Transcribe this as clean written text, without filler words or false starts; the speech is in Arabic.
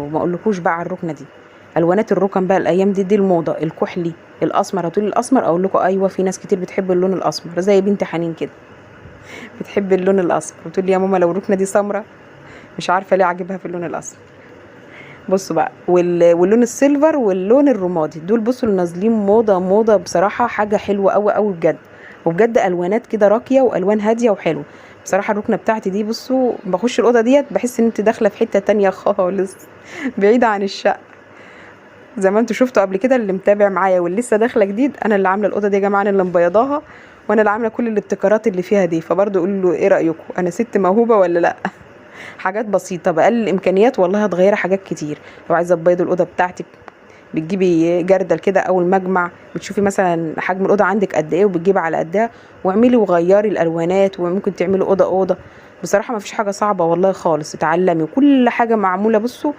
وما اقولكوش بقى على الركنه دي. الوانات الركن بقى الايام دي الموضه، الكحلي، الاسمر. هتقولي الاسمر، اقول لكم ايوه في ناس كتير بتحب اللون الاسمر زي بنت حنين كده، بتحب اللون الاسمر، بتقول لي يا ماما لو الركنه دي سمراء، مش عارفه ليه عاجبها في اللون الاسمر. بصوا بقى، واللون السيلفر واللون الرمادي دول بصوا اللي نازلين موضه موضه بصراحه، حاجه حلوه قوي قوي بجد. وبجد الوانات كده راقيه والوان هاديه وحلوه بصراحه. الركنه بتاعتي دي بصوا، بخش الاوضه ديت بحس ان انت داخله في حته تانية خالص بعيده عن الشقه. زي ما انتوا شفتوا قبل كده، اللي متابع معايا واللي لسه داخله جديد، انا اللي عامله الاوضه دي يا جماعه، انا اللي مبيضاها، وانا اللي عامله كل الابتكارات اللي فيها دي. فبرضه قولوا له ايه رايكم، انا ست موهوبه ولا لا؟ حاجات بسيطه، بقلل الامكانيات والله هتغيري حاجات كتير. لو عايزه تبيضي الاوضه بتاعتك، بتجيبي جردل كده او المجمع، بتشوفي مثلا حجم الاوضه عندك قد ايه وبتجيبي على قدها، واعملي وغيري الالوانات، وممكن تعملي اوضه اوضه. بصراحه ما فيش حاجه صعبه والله خالص، اتعلمي وكل حاجه معموله. بصوا